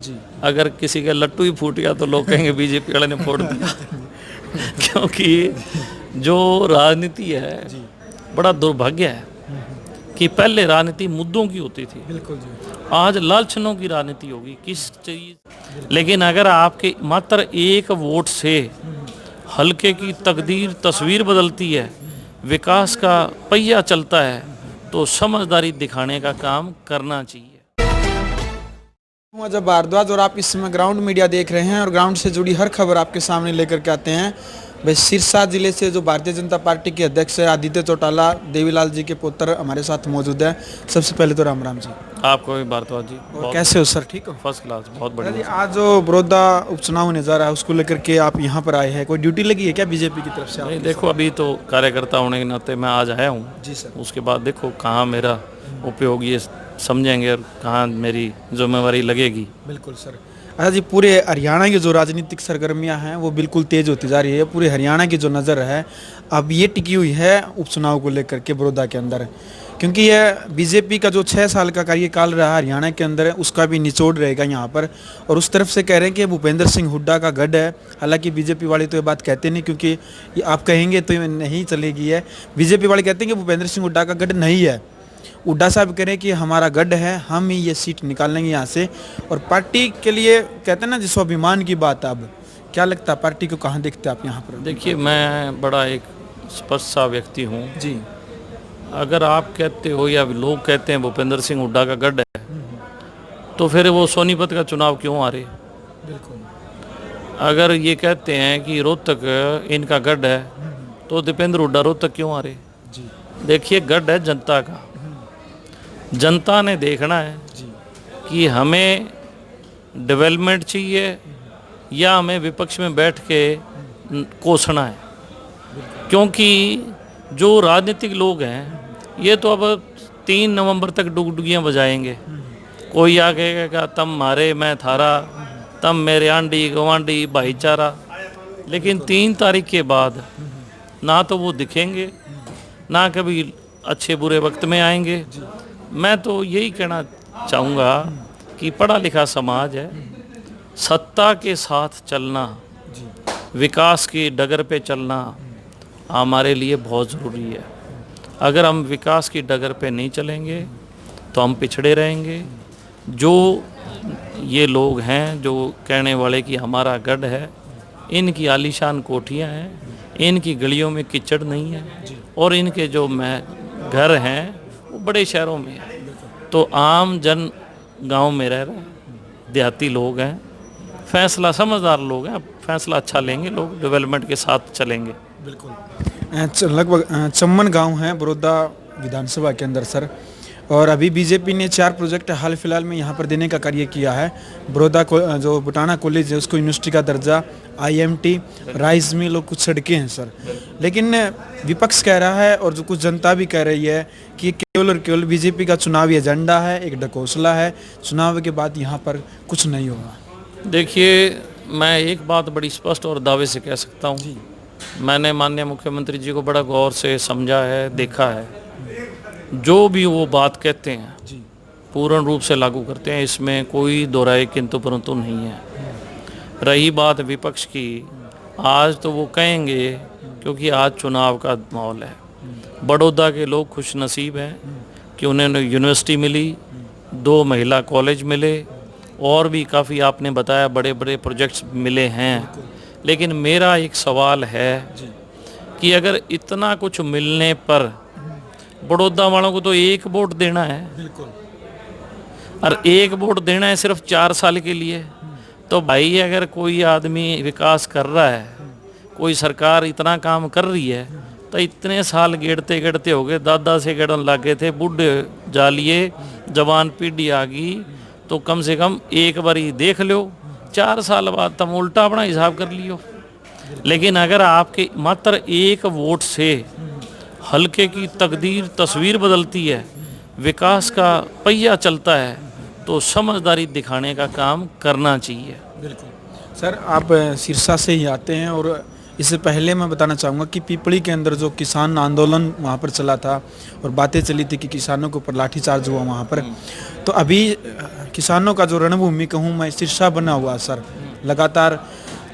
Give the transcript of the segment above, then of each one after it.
जी। अगर किसी का लट्टू ही फूट गया तो लोग कहेंगे बीजेपी वाले ने फोड़ दिया। क्योंकि जो राजनीति है जी। बड़ा दुर्भाग्य है कि पहले राजनीति मुद्दों की होती थी, बिल्कुल जी। आज लालचनों की राजनीति होगी किस चीज। लेकिन अगर आपके मात्र एक वोट से हल्के की तकदीर तस्वीर बदलती है, विकास का पहिया चलता है, तो समझदारी दिखाने का काम करना चाहिए। अजय भारद्वाज और आप इस समय ग्राउंड मीडिया देख रहे हैं और ग्राउंड से जुड़ी हर खबर आपके सामने लेकर के आते हैं। भाई सिरसा जिले से जो भारतीय जनता पार्टी के अध्यक्ष है आदित्य चौटाला, देवीलाल जी के पुत्र हमारे साथ मौजूद है। सबसे पहले तो राम राम जी। आपको भी भारद्वाज जी, और कैसे हो सर, ठीक हो? फर्स्ट क्लास, बहुत जी, बढ़िया। आज जो बड़ौदा उपचुनाव होने जा रहा है उसको लेकर के आप यहाँ पर आए हैं, कोई ड्यूटी लगी है क्या बीजेपी की तरफ से नहीं, आपकी? देखो अभी तो कार्यकर्ता होने के नाते मैं आज आया हूँ। जी सर। उसके बाद देखो कहाँ मेरा उपयोग ये समझेंगे और कहाँ मेरी जिम्मेवारी लगेगी। बिल्कुल सर। अच्छा जी, पूरे हरियाणा की जो राजनीतिक सरगर्मियां हैं वो बिल्कुल तेज होती जा रही है। पूरे हरियाणा की जो नज़र है अब ये टिकी हुई है उपचुनाव को लेकर के बड़ौदा के अंदर, क्योंकि यह बीजेपी का जो 6 साल का कार्यकाल रहा हरियाणा के अंदर उसका भी निचोड़ रहेगा यहाँ पर। और उस तरफ से कह रहे हैं कि भूपेंद्र सिंह हुड्डा का गढ़ है। हालांकि बीजेपी वाले तो ये बात कहते नहीं, क्योंकि ये आप कहेंगे तो ये नहीं चलेगी है। बीजेपी वाले कहते हैं कि भूपेंद्र सिंह हुड्डा का गढ़ नहीं है। हुड्डा साहब कह रहे हैं कि हमारा गढ़ है, हम ही ये सीट निकालेंगे यहाँ से। और पार्टी के लिए कहते हैं ना जिस स्वाभिमान की बात, अब क्या लगता है पार्टी को कहाँ देखते हैं आप यहाँ पर? देखिए, मैं बड़ा एक स्पष्ट सा व्यक्ति हूँ। जी। अगर आप कहते हो या लोग कहते हैं भूपेंद्र सिंह हुड्डा का गढ़ है, तो फिर वो सोनीपत का चुनाव क्यों हारे? बिल्कुल। अगर ये कहते हैं कि रोहतक इनका गढ़ है, तो दीपेंद्र हुड्डा रोहतक क्यों हारे? जी। देखिए, गढ़ है जनता का। जनता ने देखना है जी। कि हमें डेवलपमेंट चाहिए या हमें विपक्ष में बैठ के कोसना है। क्योंकि जो राजनीतिक लोग हैं ये तो अब 3 नवंबर तक डुगडुगियाँ बजाएंगे। कोई आगे कहेगा तम मारे मैं थारा, तम मेरे आंडी गवांडी भाईचारा। लेकिन 3 तारीख के बाद ना तो वो दिखेंगे, ना कभी अच्छे बुरे वक्त में आएंगे। मैं तो यही कहना चाहूँगा कि पढ़ा लिखा समाज है, सत्ता के साथ चलना, विकास की डगर पे चलना हमारे लिए बहुत ज़रूरी है। अगर हम विकास की डगर पे नहीं चलेंगे तो हम पिछड़े रहेंगे। जो ये लोग हैं जो कहने वाले कि हमारा गढ़ है, इनकी आलीशान कोठियाँ हैं, इनकी गलियों में कीचड़ नहीं है, और इनके जो घर हैं वो बड़े शहरों में है। तो आम जन गांव में रह रहे हैं, देहाती लोग हैं, फैसला समझदार लोग हैं, फैसला अच्छा लेंगे, लोग डेवलपमेंट के साथ चलेंगे। बिल्कुल। लगभग चम्मन गांव है बड़ौदा विधानसभा के अंदर सर, और अभी बीजेपी ने 4 प्रोजेक्ट हाल फिलहाल में यहाँ पर देने का कार्य किया है। बड़ौदा को जो बुटाना कॉलेज है उसको यूनिवर्सिटी का दर्जा, IMT, राइस मिल और कुछ सड़कें हैं सर। लेकिन विपक्ष कह रहा है और जो कुछ जनता भी कह रही है कि केवल और केवल बीजेपी का चुनावी एजेंडा है, एक ढकोसला है, चुनाव के बाद यहाँ पर कुछ नहीं होगा। देखिए, मैं एक बात बड़ी स्पष्ट और दावे से कह सकता हूँ। मैंने माननीय मुख्यमंत्री जी को बड़ा गौर से समझा है, देखा है। जो भी वो बात कहते हैं पूर्ण रूप से लागू करते हैं, इसमें कोई दोहराए किंतु परंतु नहीं है। रही बात विपक्ष की, आज तो वो कहेंगे क्योंकि आज चुनाव का माहौल है। बड़ौदा के लोग खुश नसीब हैं कि उन्हें यूनिवर्सिटी मिली, 2 महिला कॉलेज मिले, और भी काफ़ी आपने बताया बड़े बड़े प्रोजेक्ट्स मिले हैं। लेकिन मेरा एक सवाल है कि अगर इतना कुछ मिलने पर बड़ौदा वालों को तो एक वोट देना है, और एक वोट देना है सिर्फ 4 साल के लिए। तो भाई अगर कोई आदमी विकास कर रहा है, कोई सरकार इतना काम कर रही है, तो इतने साल गेड़ते गेड़ते हो गए, दादा से गेड़न लग गए थे, बूढ़े जालिए, जवान पीढ़ी आ गई, तो कम से कम एक बार ही देख लो, 4 साल बाद तुम उल्टा अपना हिसाब कर लियो। लेकिन अगर आपके मात्र एक वोट से हल्के की तकदीर तस्वीर बदलती है, विकास का पहिया चलता है, तो समझदारी दिखाने का काम करना चाहिए। बिल्कुल सर, आप सिरसा से ही आते हैं और इससे पहले मैं बताना चाहूँगा कि पिपली के अंदर जो किसान आंदोलन वहाँ पर चला था और बातें चली थी कि किसानों के ऊपर लाठीचार्ज हुआ वहाँ पर, तो अभी किसानों का जो रणभूमि कहूँ मैं शीर्षा बना हुआ है सर लगातार।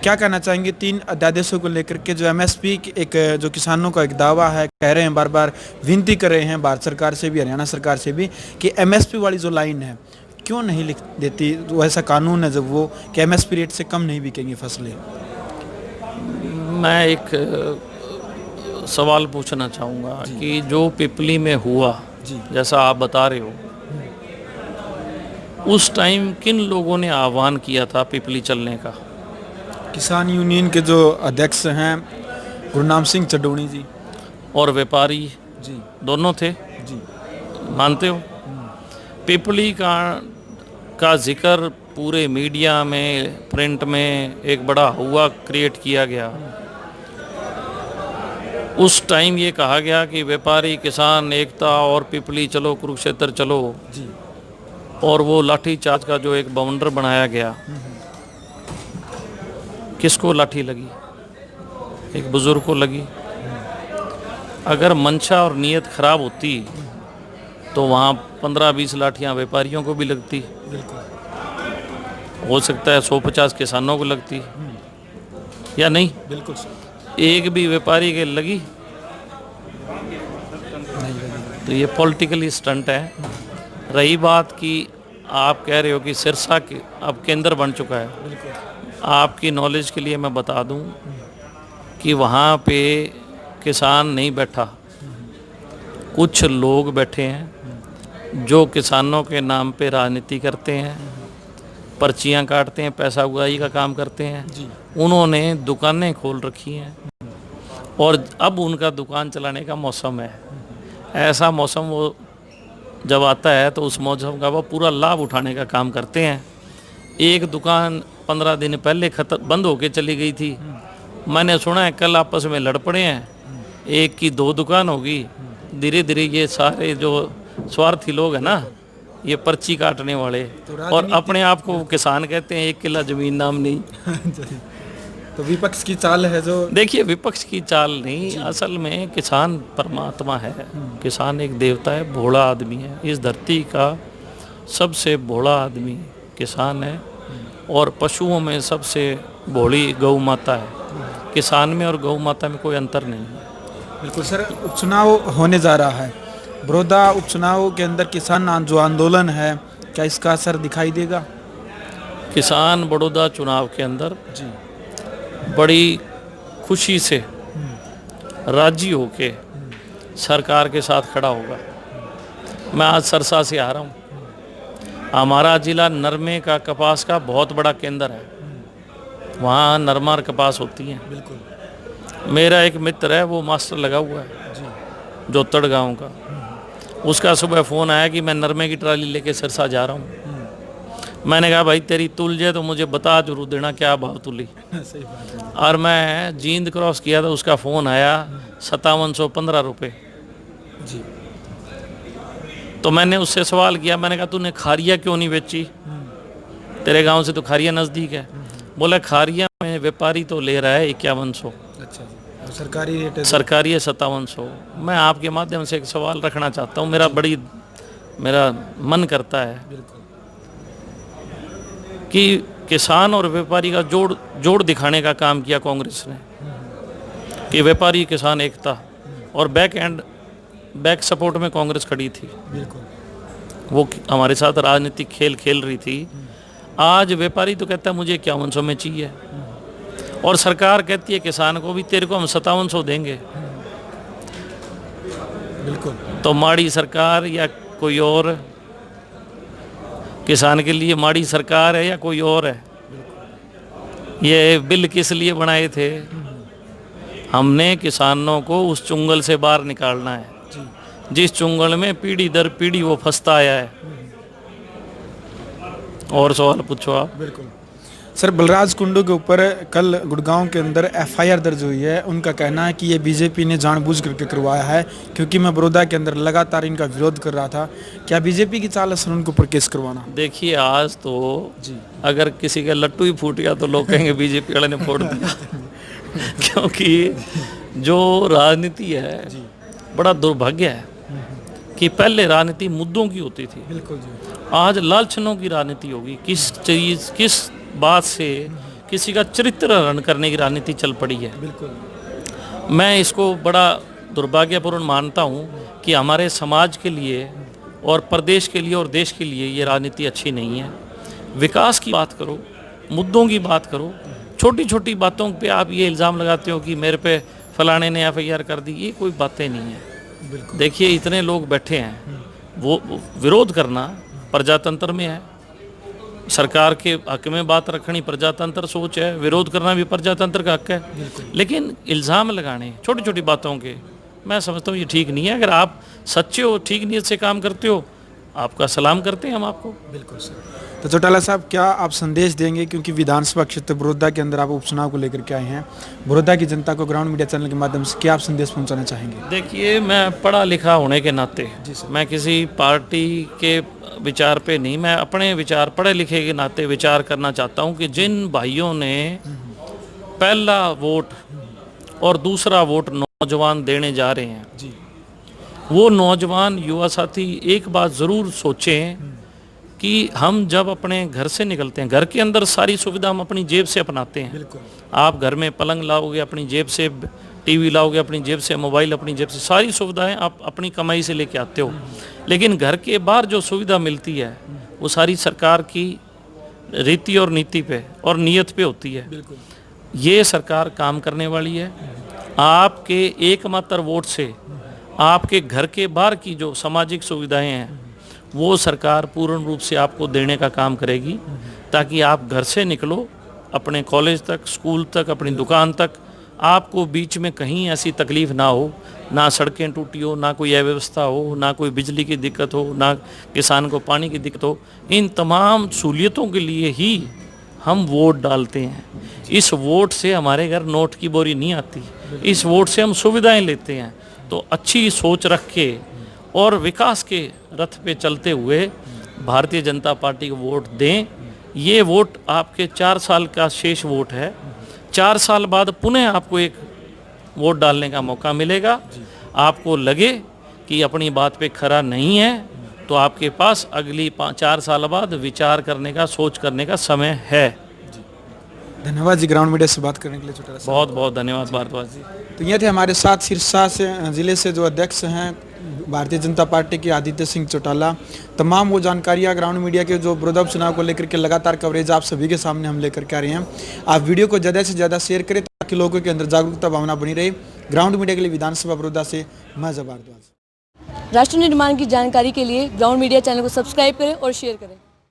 क्या कहना चाहेंगे 3 अध्यादेशों को लेकर के, जो एमएसपी एक जो किसानों का एक दावा है, कह रहे हैं बार बार विनती कर रहे हैं भारत सरकार से भी हरियाणा सरकार से भी कि एमएसपी वाली जो लाइन है क्यों नहीं लिख देती, वो ऐसा कानून है जब वो कि एमएसपी रेट से कम नहीं बिकेंगी फसलें। मैं एक सवाल पूछना चाहूँगा कि जो पिपली में हुआ, जैसा आप बता रहे हो, उस टाइम किन लोगों ने आह्वान किया था पिपली चलने का? किसान यूनियन के जो अध्यक्ष हैं गुरनाम सिंह चडोणी जी और व्यापारी जी दोनों थे, जी मानते हो? पिपली का जिक्र पूरे मीडिया में, प्रिंट में एक बड़ा हुआ क्रिएट किया गया। उस टाइम ये कहा गया कि व्यापारी किसान एकता और पिपली चलो, कुरुक्षेत्र चलो जी और वो लाठी चार्ज का जो एक बाउंडर बनाया गया, किसको लाठी लगी? एक बुजुर्ग को लगी। अगर मंशा और नीयत खराब होती तो वहाँ 15-20 लाठियाँ व्यापारियों को भी लगती, हो सकता है 150 किसानों को लगती, या नहीं? बिल्कुल सर। एक भी व्यापारी के लगी? तो ये पॉलिटिकली स्टंट है। रही बात कि आप कह रहे हो कि सिरसा के अब केंद्र बन चुका है, आपकी नॉलेज के लिए मैं बता दूं कि वहाँ पे किसान नहीं बैठा, कुछ लोग बैठे हैं जो किसानों के नाम पे राजनीति करते हैं, पर्चियाँ काटते हैं, पैसा उगाही का काम करते हैं। उन्होंने दुकानें खोल रखी हैं और अब उनका दुकान चलाने का मौसम है। ऐसा मौसम वो जब आता है तो उस मौसम का वो पूरा लाभ उठाने का काम करते हैं। एक दुकान 15 दिन पहले बंद होके चली गई थी, मैंने सुना है कल आपस में लड़ पड़े हैं, एक की 2 दुकान होगी। धीरे धीरे ये सारे जो स्वार्थी लोग हैं ना, ये पर्ची काटने वाले और अपने आप को किसान कहते हैं, 1 किला जमीन नाम नहीं। तो विपक्ष की चाल है जो, देखिए विपक्ष की चाल नहीं, असल में किसान परमात्मा है, किसान एक देवता है, भोला आदमी है। इस धरती का सबसे भोला आदमी किसान है और पशुओं में सबसे भोली गौ माता है। किसान में और गौ माता में कोई अंतर नहीं है। बिल्कुल सर। उपचुनाव होने जा रहा है, बड़ौदा उपचुनाव के अंदर किसान जो आंदोलन है, क्या इसका असर दिखाई देगा? किसान बड़ौदा चुनाव के अंदर जी बड़ी खुशी से राजी होके सरकार के साथ खड़ा होगा। मैं आज सरसा से आ रहा हूँ। हमारा जिला नरमे का, कपास का बहुत बड़ा केंद्र है, वहाँ नरमा और कपास होती हैं। बिल्कुल। मेरा एक मित्र है, वो मास्टर लगा हुआ है जोतड़ गांव का। उसका सुबह फ़ोन आया कि मैं नरमे की ट्राली लेके सिरसा जा रहा हूँ। मैंने कहा भाई तेरी तुल जाए तो मुझे बता जरूर देना क्या भाव तुली। सही बात है। और मैं जींद क्रॉस किया तो उसका फ़ोन आया 5715 रुपये। जी तो मैंने उससे सवाल किया, मैंने कहा तूने खारिया क्यों नहीं बेची? तेरे गांव से तो खारिया नज़दीक है। बोला खारिया में व्यापारी तो ले रहा है 5100। अच्छा जी, और सरकारी रेट है? सरकारी है 5700। मैं आपके माध्यम से एक सवाल रखना चाहता हूँ, मेरा मन करता है कि किसान और व्यापारी का जोड़ दिखाने का काम किया कांग्रेस ने कि व्यापारी किसान एकता, और बैक सपोर्ट में कांग्रेस खड़ी थी। बिल्कुल। वो हमारे साथ राजनीतिक खेल खेल रही थी। आज व्यापारी तो कहता है मुझे 5100 में चाहिए, और सरकार कहती है किसान को भी तेरे को हम 5700 देंगे। बिल्कुल। तो माड़ी सरकार या कोई और? किसान के लिए माड़ी सरकार है या कोई और है? ये बिल किस लिए बनाए थे? हमने किसानों को उस चुंगल से बाहर निकालना है जिस चुंगल में पीढ़ी दर पीढ़ी वो फंसता आया है। और सवाल पूछो आप। बिल्कुल सर। बलराज कुंडू के ऊपर कल गुड़गांव के अंदर एफआईआर दर्ज हुई है। उनका कहना है कि ये बीजेपी ने जानबूझ करके करवाया है, क्योंकि मैं बड़ौदा के अंदर लगातार इनका विरोध कर रहा था। क्या बीजेपी की चाल है सर उनके ऊपर केस करवाना? देखिए आज तो जी अगर किसी का लट्टू ही फूट गया तो लोग कहेंगे बीजेपी वाले ने फोड़ दिया। क्योंकि जो राजनीति है बड़ा दुर्भाग्य है कि पहले राजनीति मुद्दों की होती थी, बिल्कुल जी, आज लालचनों की राजनीति होगी। किस बात से किसी का चरित्र हरण करने की राजनीति चल पड़ी है। बिल्कुल मैं इसको बड़ा दुर्भाग्यपूर्ण मानता हूँ कि हमारे समाज के लिए और प्रदेश के लिए और देश के लिए ये राजनीति अच्छी नहीं है। विकास की बात करो, मुद्दों की बात करो। छोटी छोटी बातों पे आप ये इल्ज़ाम लगाते हो कि मेरे पे फलाने ने FIR कर दी, ये कोई बातें नहीं है। देखिए इतने लोग बैठे हैं, वो विरोध करना प्रजातंत्र में है, सरकार के हक में बात रखनी प्रजातंत्र सोच है, विरोध करना भी प्रजातंत्र का हक है। लेकिन इल्ज़ाम लगाने छोटी छोटी बातों के, मैं समझता हूँ ये ठीक नहीं है। अगर आप सच्चे हो, ठीक नीयत से काम करते हो, आपका सलाम करते हैं हम आपको। बिल्कुल सर। तो चौटाला साहब, क्या आप संदेश देंगे, क्योंकि विधानसभा क्षेत्र बड़ौदा के अंदर आप उपचुनाव को लेकर के आए हैं, बड़ौदा की जनता को ग्राउंड मीडिया चैनल के माध्यम से क्या आप संदेश पहुंचाना चाहेंगे? देखिए, मैं पढ़ा लिखा होने के नाते मैं किसी पार्टी के विचार पे नहीं, मैं अपने विचार पढ़े लिखे के नाते विचार करना चाहता हूँ कि जिन भाइयों ने पहला वोट और दूसरा वोट नौजवान देने जा रहे हैं जी, वो नौजवान युवा साथी एक बात ज़रूर सोचें कि हम जब अपने घर से निकलते हैं, घर के अंदर सारी सुविधा हम अपनी जेब से अपनाते हैं। बिल्कुल आप घर में पलंग लाओगे अपनी जेब से, टीवी लाओगे अपनी जेब से, मोबाइल अपनी जेब से, सारी सुविधाएं आप अपनी कमाई से लेके आते हो। लेकिन घर के बाहर जो सुविधा मिलती है वो सारी सरकार की रीति और नीति पे और नीयत पे होती है। बिल्कुल ये सरकार काम करने वाली है। आपके एकमात्र वोट से आपके घर के बाहर की जो सामाजिक सुविधाएं हैं वो सरकार पूर्ण रूप से आपको देने का काम करेगी, ताकि आप घर से निकलो अपने कॉलेज तक, स्कूल तक, अपनी दुकान तक, आपको बीच में कहीं ऐसी तकलीफ ना हो, ना सड़कें टूटी हो, ना कोई अव्यवस्था हो, ना कोई बिजली की दिक्कत हो, ना किसान को पानी की दिक्कत हो। इन तमाम सहूलियतों के लिए ही हम वोट डालते हैं। इस वोट से हमारे घर नोट की बोरी नहीं आती, इस वोट से हम सुविधाएं लेते हैं। तो अच्छी सोच रख के और विकास के रथ पे चलते हुए भारतीय जनता पार्टी को वोट दें। ये वोट आपके 4 साल का शेष वोट है। 4 साल बाद पुनः आपको एक वोट डालने का मौका मिलेगा। आपको लगे कि अपनी बात पे खरा नहीं है तो आपके पास अगली 4 साल बाद विचार करने का, सोच करने का समय है। धन्यवाद जी ग्राउंड मीडिया से बात करने के लिए चौटाला साहब। बहुत बहुत धन्यवाद भारद्वाज जी। तो ये थे हमारे साथ सिरसा से ज़िले से जो अध्यक्ष हैं भारतीय जनता पार्टी के आदित्य सिंह चौटाला। तमाम वो जानकारियाँ ग्राउंड मीडिया के जो बड़ौदा चुनाव को लेकर के लगातार कवरेज आप सभी के सामने हम लेकर के आ रहे हैं। आप वीडियो को ज़्यादा से ज़्यादा शेयर करें ताकि लोगों के अंदर जागरूकता भावना बनी रहे। ग्राउंड मीडिया के लिए विधानसभा बड़ौदा से मैं भारद्वाज। राष्ट्र निर्माण की जानकारी के लिए ग्राउंड मीडिया चैनल को सब्सक्राइब करें और शेयर करें।